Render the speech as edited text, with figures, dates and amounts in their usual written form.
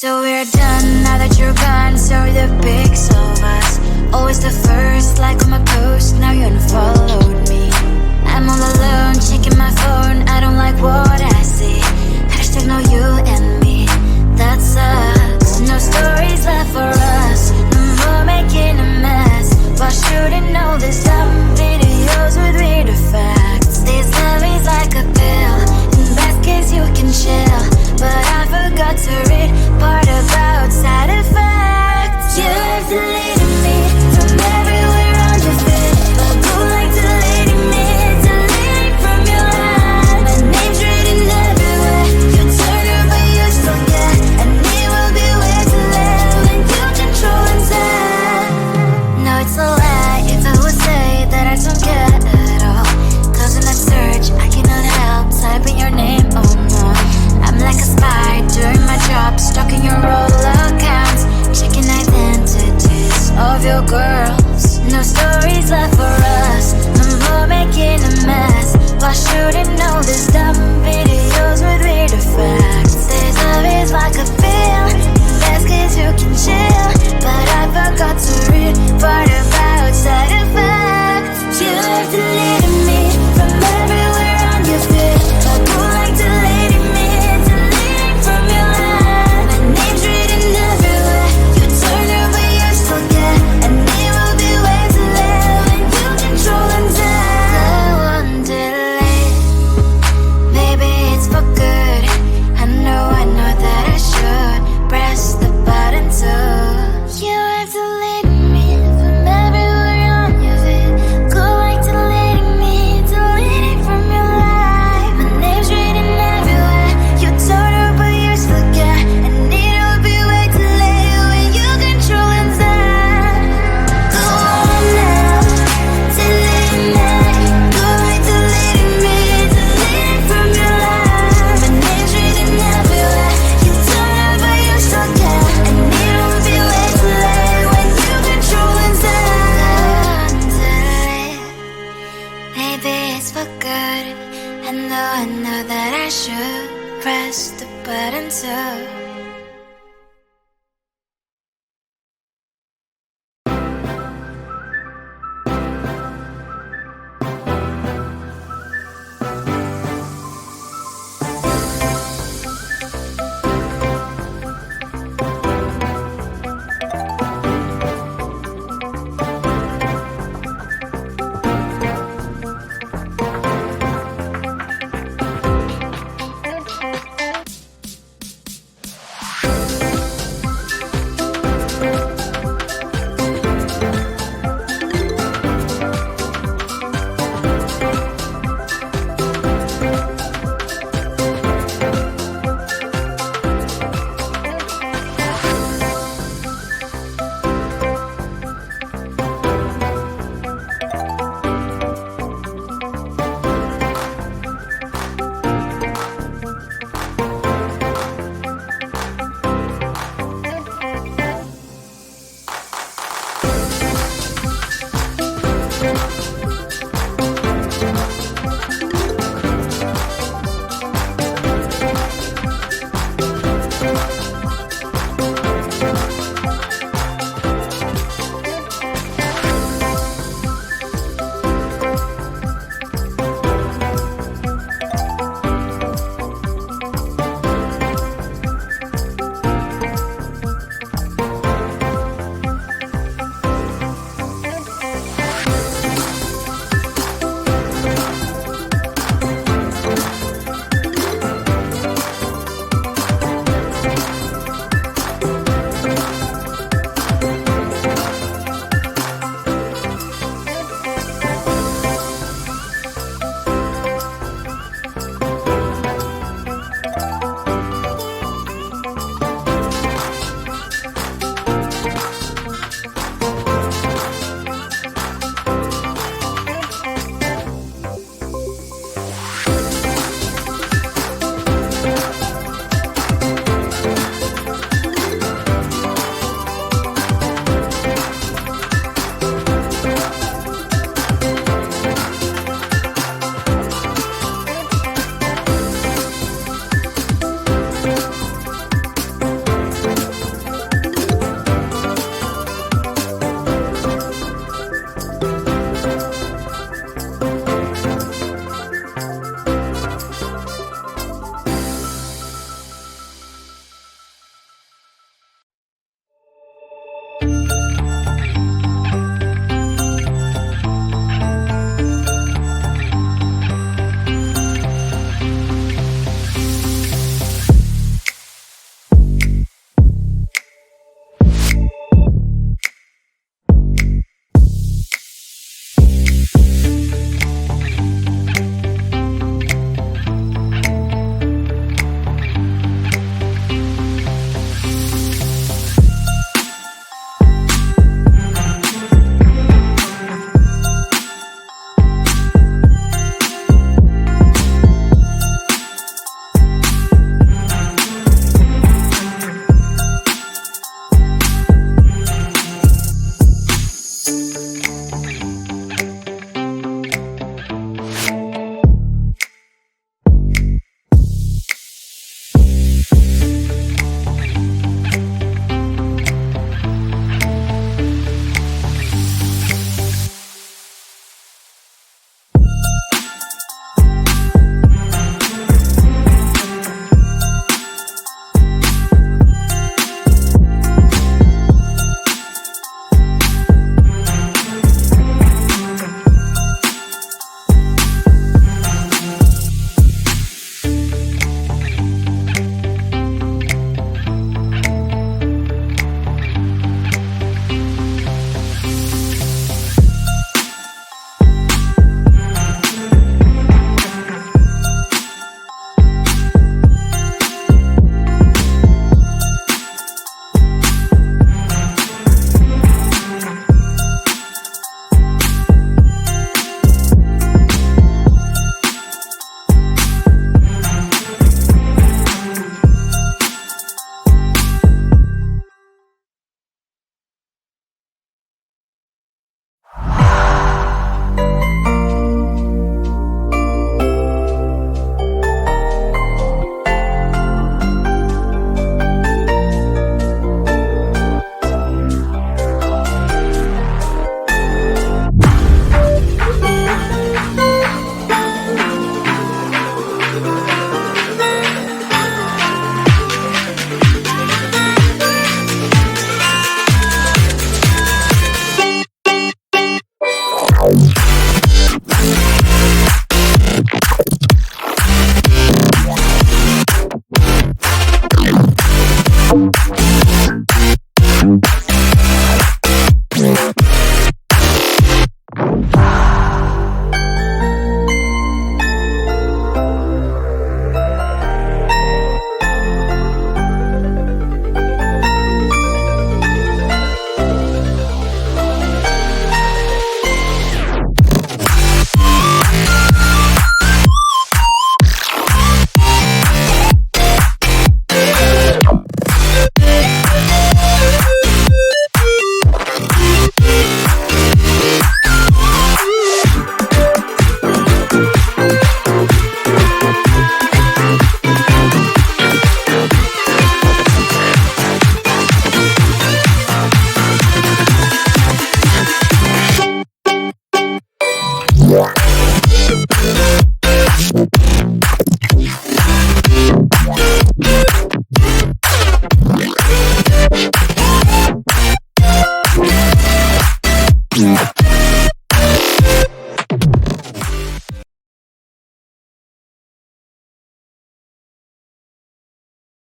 So we're done now that you're gone. Sorry the pics of us, always the first like on my post. Now you unfollowed me. I'm all alone checking my phone. I don't like what I see. Hashtag no you and me. That sucks. No stories left for us. No more making a mess. Why shouldn't know this dumb videos with weird effects? This love is like a pill. In best case you can chill, but I forgot to read part about side effects. You have deleted me from everywhere on your feed, but go like deleting me, deleting from your life. My name's written everywhere. You turn her but you still get, and it will be way too late when you control and say. No, it's a lie if I would say that I don't care at all, cause in that search I cannot help typing your name, oh no. I'm like a spy doing my job, stalking your roll accounts, checking identities of your girls. No stories left for us, no more making a mess. Why shouldn't know this dumb videos with weird effects? This love is like a pill. Best case you can chill, but I forgot to read part about side effects. You have deleted me from everywhere on your feed, but go like deleting me, deleting from your life. My name's written everywhere. You turn her but you still get, and it will be way too late when you control and say. I won't delete. Maybe it's for good. I know that I should press the button too. You have deleted me from everywhere on your feed. Go like deleting me, deleting from your life. My name's written everywhere. You told her but you still get, and it'll be way too late when you control and say. Go on now, delete me. Go like deleting me, deleting from your life. My name's written everywhere. You told her but you still get, and it'll be way too late when you control and say. Maybe it's for good. I know that I should press the button too. Bye.